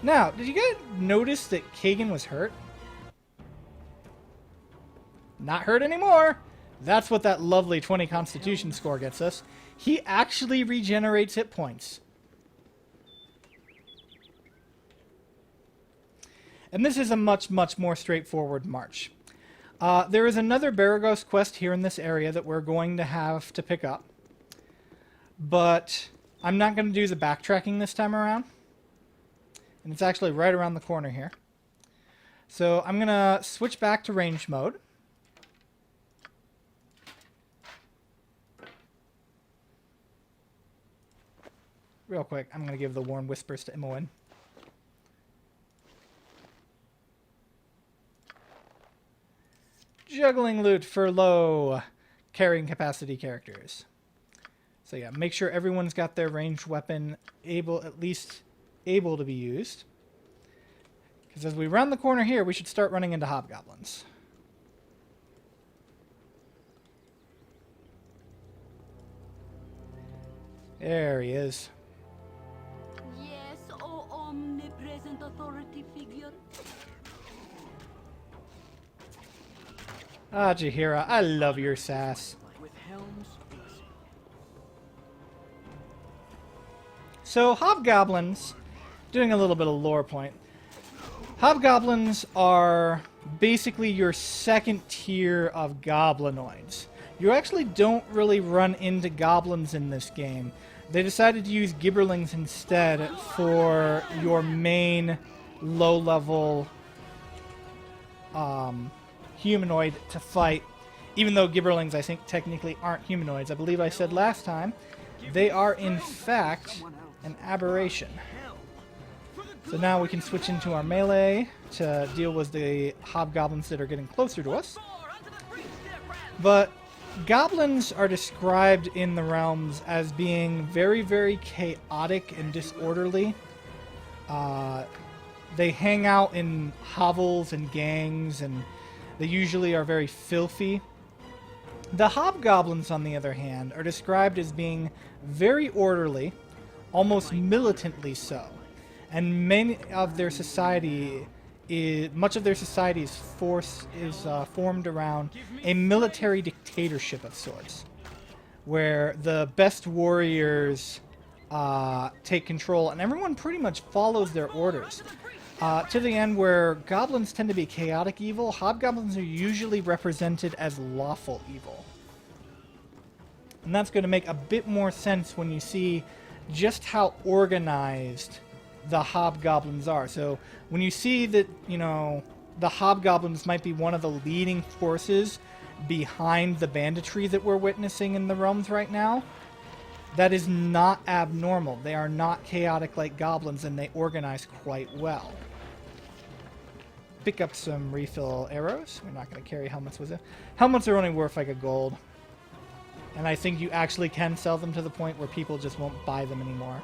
Now, did you guys notice that Kagan was hurt? Not hurt anymore. That's what that lovely 20 Constitution score gets us. He actually regenerates hit points. And this is a much, much more straightforward march. There is another Baragos quest here in this area that we're going to have to pick up. But I'm not going to do the backtracking this time around. And it's actually right around the corner here. So I'm going to switch back to range mode. Real quick, I'm going to give the Warm Whispers to Imoen. Juggling loot for low carrying capacity characters. So yeah, make sure everyone's got their ranged weapon at least able to be used. Because as we round the corner here, we should start running into hobgoblins. There he is. Yes, O omnipresent authority figure. Ah, Jaheira, I love your sass. So, hobgoblins, doing a little bit of lore point. Hobgoblins are basically your second tier of goblinoids. You actually don't really run into goblins in this game. They decided to use gibberlings instead for your main low-level humanoid to fight. Even though gibberlings, I think, technically aren't humanoids. I believe I said last time, they are in fact an aberration. So now we can switch into our melee to deal with the hobgoblins that are getting closer to us. But goblins are described in the realms as being very, very chaotic and disorderly. They hang out in hovels and gangs, and they usually are very filthy. The hobgoblins, on the other hand, are described as being very orderly, almost militantly so. And much of their society is formed around a military dictatorship of sorts, where the best warriors take control, and everyone pretty much follows their orders. To the end where goblins tend to be chaotic evil, hobgoblins are usually represented as lawful evil. And that's going to make a bit more sense when you see just how organized the hobgoblins are. So when you see that, you know, the hobgoblins might be one of the leading forces behind the banditry that we're witnessing in the realms right now, that is not abnormal. They are not chaotic like goblins, and they organize quite well. Pick up some refill arrows. We're not going to carry helmets with it. Helmets are only worth like a gold. And I think you actually can sell them to the point where people just won't buy them anymore.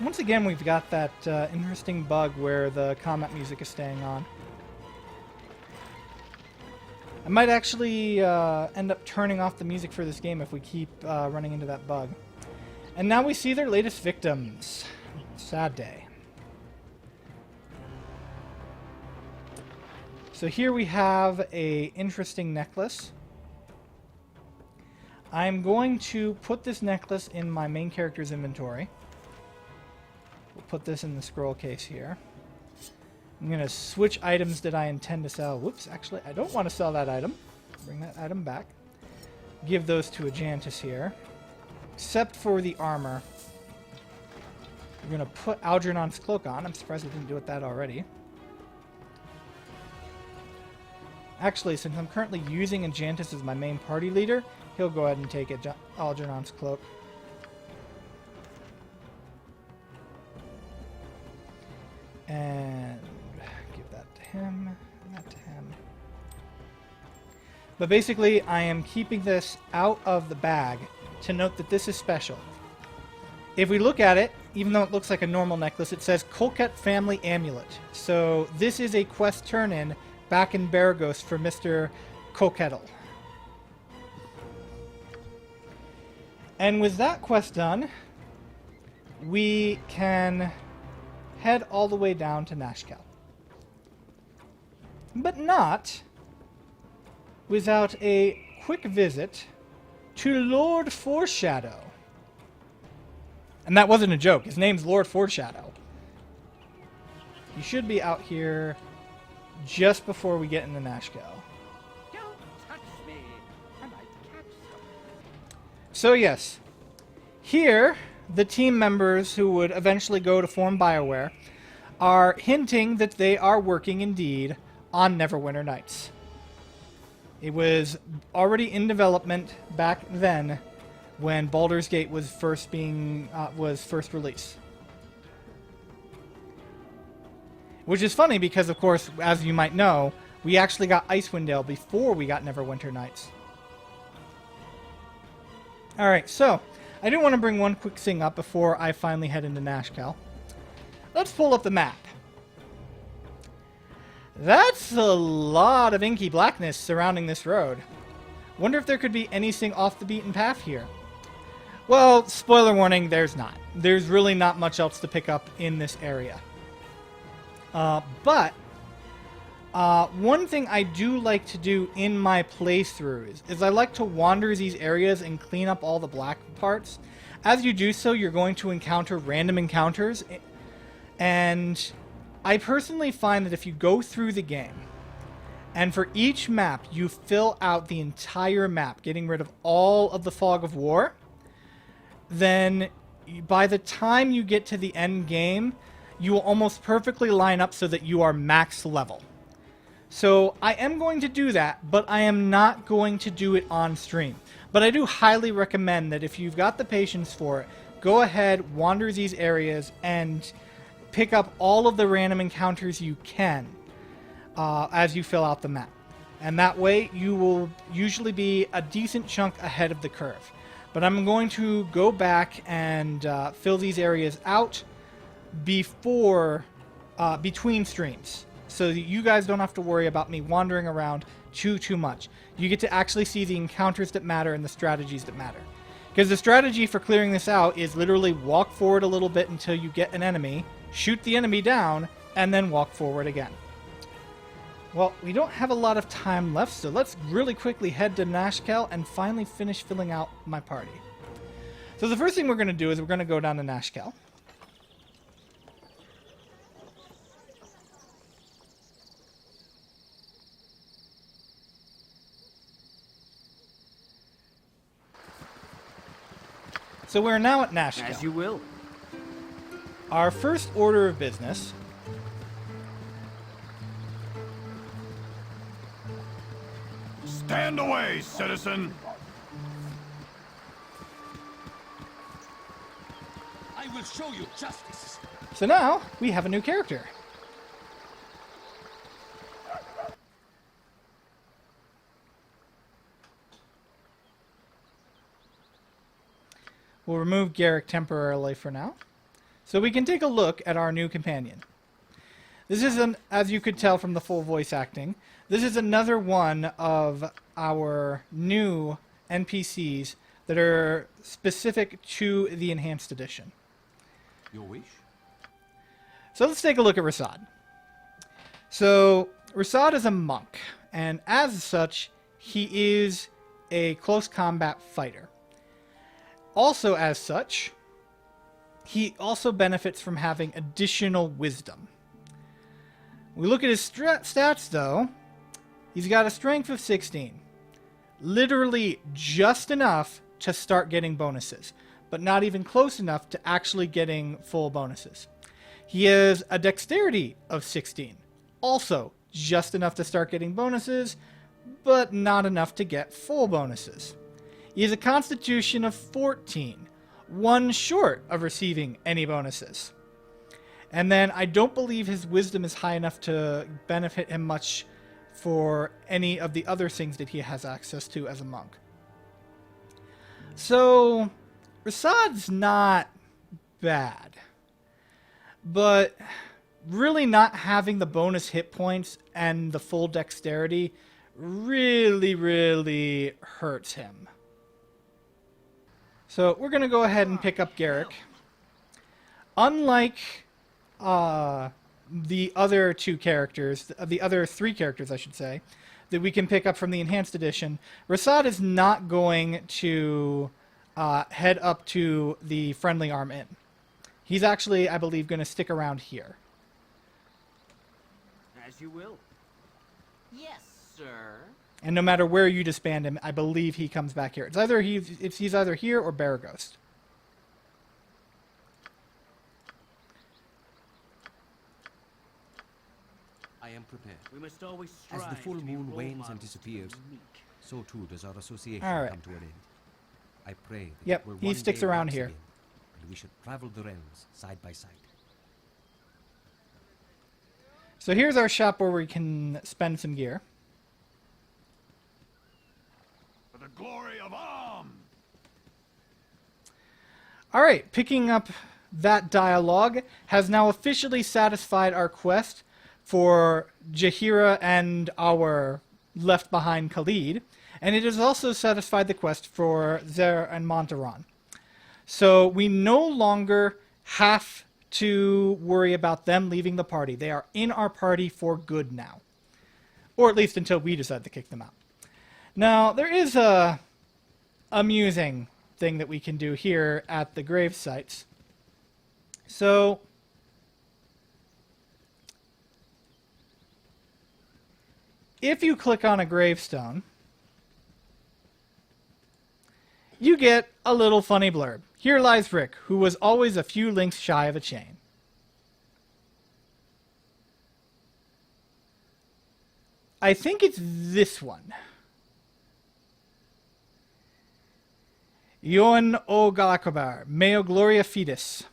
Once again, we've got that interesting bug where the combat music is staying on. I might actually end up turning off the music for this game if we keep running into that bug. And now we see their latest victims. Sad day. So here we have a interesting necklace. I'm going to put this necklace in my main character's inventory. We'll put this in the scroll case here. I'm going to switch items that I intend to sell. Whoops, actually, I don't want to sell that item. Bring that item back. Give those to Ajantis here. Except for the armor. We're going to put Algernon's cloak on. I'm surprised I didn't do that already. Actually, since I'm currently using Ajantis as my main party leader, he'll go ahead and take Algernon's cloak. And give that to him, and that to him. But basically, I am keeping this out of the bag to note that this is special. If we look at it, even though it looks like a normal necklace, it says Kolket Family Amulet. So this is a quest turn-in back in Baragos for Mr. Kokettle. And with that quest done, we can head all the way down to Nashkel. But not without a quick visit to Lord Foreshadow. And that wasn't a joke. His name's Lord Foreshadow. He should be out here just before we get into Nashkel. Don't touch me. I might catch something. So yes, here the team members who would eventually go to form BioWare are hinting that they are working indeed on Neverwinter Nights. It was already in development back then when Baldur's Gate was first released. Which is funny because, of course, as you might know, we actually got Icewind Dale before we got Neverwinter Nights. Alright, so I do want to bring one quick thing up before I finally head into Nashkel. Let's pull up the map. That's a lot of inky blackness surrounding this road. Wonder if there could be anything off the beaten path here. Well, spoiler warning, there's not. There's really not much else to pick up in this area. But one thing I do like to do in my playthroughs is I like to wander these areas and clean up all the black parts. As you do so, you're going to encounter random encounters, and I personally find that if you go through the game, and for each map you fill out the entire map, getting rid of all of the fog of war, then by the time you get to the end game, you will almost perfectly line up so that you are max level. So I am going to do that, but I am not going to do it on stream. But I do highly recommend that if you've got the patience for it, go ahead, wander these areas, and pick up all of the random encounters you can as you fill out the map. And that way you will usually be a decent chunk ahead of the curve. But I'm going to go back and fill these areas out before between streams, so that you guys don't have to worry about me wandering around too much. You get to actually see the encounters that matter and the strategies that matter. Because the strategy for clearing this out is literally walk forward a little bit until you get an enemy, shoot the enemy down, and then walk forward again. Well, we don't have a lot of time left, so let's really quickly head to Nashkel and finally finish filling out my party. So the first thing we're going to do is we're going to go down to Nashkel. So we're now at Nashkel. As you will. Our first order of business Stand away, citizen! I will show you justice. So now we have a new character. We'll remove Garrick temporarily for now, so we can take a look at our new companion. This is, as you could tell from the full voice acting, this is another one of our new NPCs that are specific to the Enhanced Edition. Your wish? So let's take a look at Rasaad. So Rasaad is a monk, and as such, he is a close combat fighter. Also, as such, he also benefits from having additional wisdom. We look at his stats, though. He's got a strength of 16. Literally just enough to start getting bonuses, but not even close enough to actually getting full bonuses. He has a dexterity of 16. Also just enough to start getting bonuses, but not enough to get full bonuses. He has a constitution of 14, one short of receiving any bonuses. And then I don't believe his wisdom is high enough to benefit him much for any of the other things that he has access to as a monk. So, Rasaad's not bad. But really not having the bonus hit points and the full dexterity really hurts him. So we're going to go ahead and pick up Garrick. Unlike the other two characters, the other three characters, I should say, that we can pick up from the Enhanced Edition, Rasaad is not going to head up to the Friendly Arm Inn. He's actually, I believe, going to stick around here. As you will. Yes, sir. And no matter where you disband him, I believe he comes back here. He's either here or Baraghost. I am prepared. We must always As strive the full to be moon role wanes and models to disappears, the weak. so too does our association All right. come to an end. I pray that Yep, it will he one sticks day around once here. again, and we should travel the realms side by side. So here's our shop where we can spend some gear. For the glory of Am! All right, picking up that dialogue has now officially satisfied our quest for Jaheira and our left behind Khalid, and it has also satisfied the quest for Zer and Montaron. So we no longer have to worry about them leaving the party. They are in our party for good now, or at least until we decide to kick them out. Now, there is a amusing thing that we can do here at the grave sites. So if you click on a gravestone, you get a little funny blurb. Here lies Rick, who was always a few links shy of a chain. I think it's this one. Ioan o Galakobar, Meo Gloria Fides.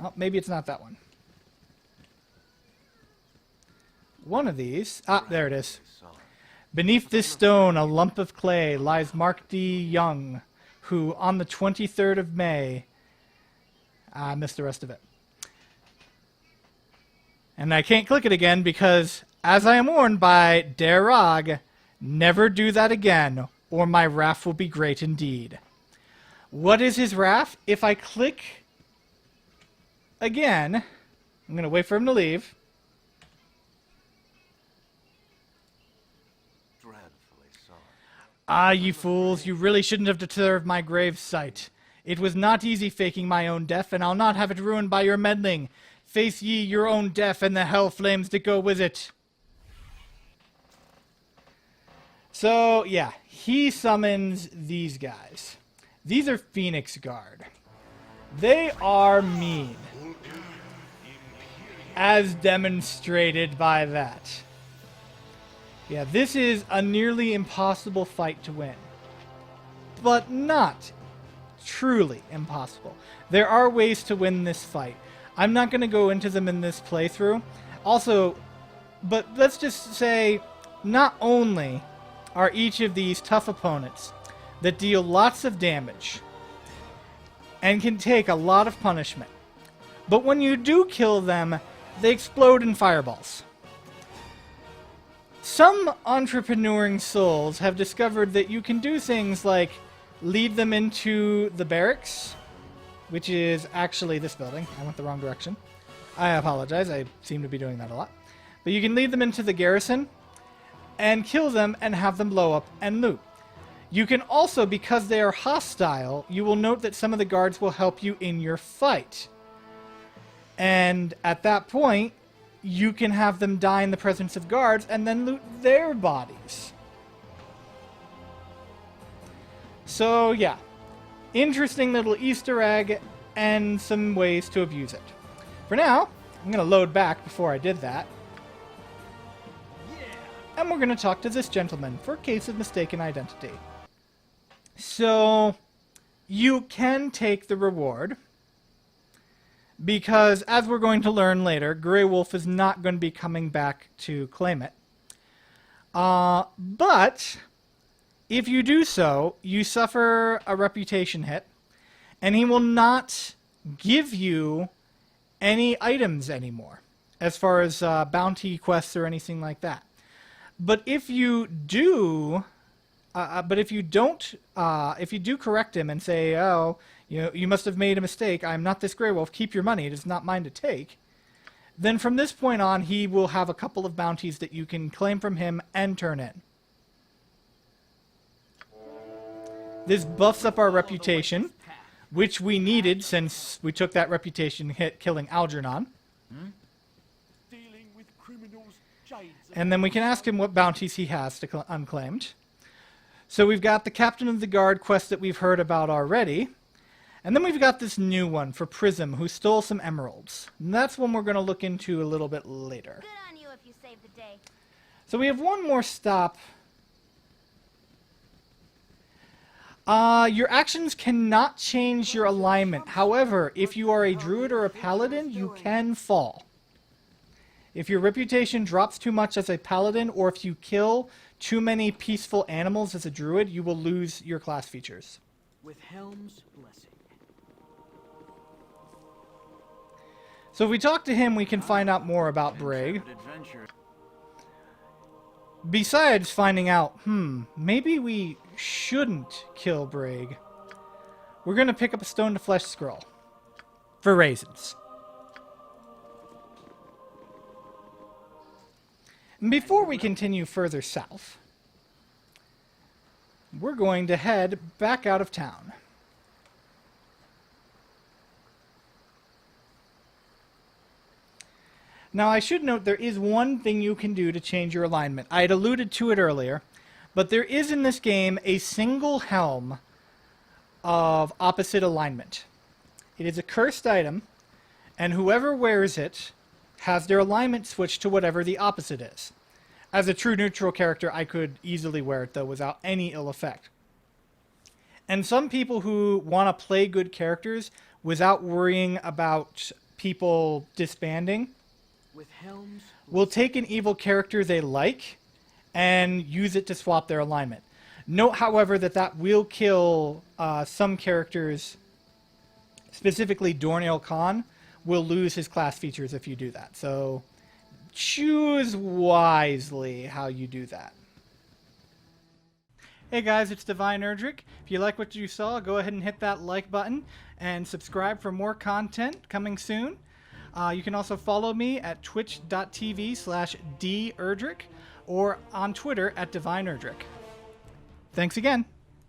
Oh, maybe it's not that one. One of these. Ah, there it is. Beneath this stone, a lump of clay, lies Mark D. Young, who, on the 23rd of May... I missed the rest of it. And I can't click it again because, as I am warned by Derag, never do that again, or my wrath will be great indeed. What is his wrath? If I click again, I'm going to wait for him to leave. Ah, ye fools, you really shouldn't have disturbed my grave site. It was not easy faking my own death, and I'll not have it ruined by your meddling. Face ye your own death and the hell flames that go with it. So, yeah, he summons these guys. These are Phoenix Guard. They are mean, as demonstrated by that. Yeah, this is a nearly impossible fight to win. But not truly impossible. There are ways to win this fight. I'm not going to go into them in this playthrough. Also, but let's just say, not only are each of these tough opponents that deal lots of damage and can take a lot of punishment, but when you do kill them, they explode in fireballs. Some entrepreneuring souls have discovered that you can do things like lead them into the barracks, which is actually this building. I went the wrong direction. I apologize. I seem to be doing that a lot. But you can lead them into the garrison and kill them and have them blow up and loot. You can also, because they are hostile, you will note that some of the guards will help you in your fight. And at that point, you can have them die in the presence of guards and then loot their bodies. So, yeah. Interesting little Easter egg and some ways to abuse it. For now, I'm going to load back before I did that. And we're going to talk to this gentleman for a case of mistaken identity. So, you can take the reward, because as we're going to learn later, Grey Wolf is not going to be coming back to claim it. But if you do so, you suffer a reputation hit, and he will not give you any items anymore, as far as bounty quests or anything like that. But if you do But if you don't, if you do correct him and say, "Oh, you must have made a mistake. I'm not this Grey Wolf. Keep your money. It is not mine to take." Then from this point on, he will have a couple of bounties that you can claim from him and turn in. This buffs up our reputation, which we needed since we took that reputation hit killing Algernon. Dealing with criminals, jades, And then we can ask him what bounties he has to unclaimed. So we've got the Captain of the Guard quest that we've heard about already. And then we've got this new one for Prism, who stole some emeralds. And that's one we're going to look into a little bit later. Good on you if you saved the day. So we have one more stop. Your actions cannot change your alignment. However, if you are a druid or a paladin, you can fall. If your reputation drops too much as a paladin, or if you kill too many peaceful animals as a druid, you will lose your class features. With Helm's blessing. So if we talk to him, we can find out more about Brig. Besides finding out, maybe we shouldn't kill Brig. We're going to pick up a stone to flesh scroll. For raisins. And before we continue further south, we're going to head back out of town. Now, I should note there is one thing you can do to change your alignment. I had alluded to it earlier, but there is in this game a single helm of opposite alignment. It is a cursed item, and whoever wears it has their alignment switched to whatever the opposite is. As a true neutral character, I could easily wear it, though, without any ill effect. And some people who want to play good characters without worrying about people disbanding With Helm's will take an evil character they like and use it to swap their alignment. Note, however, that will kill some characters, specifically Dorniel Khan, will lose his class features if you do that. So choose wisely how you do that. Hey guys, it's Divine Erdrick. If you like what you saw, go ahead and hit that like button and subscribe for more content coming soon. You can also follow me at twitch.tv/derdrick or on Twitter at Divine Erdrick. Thanks again.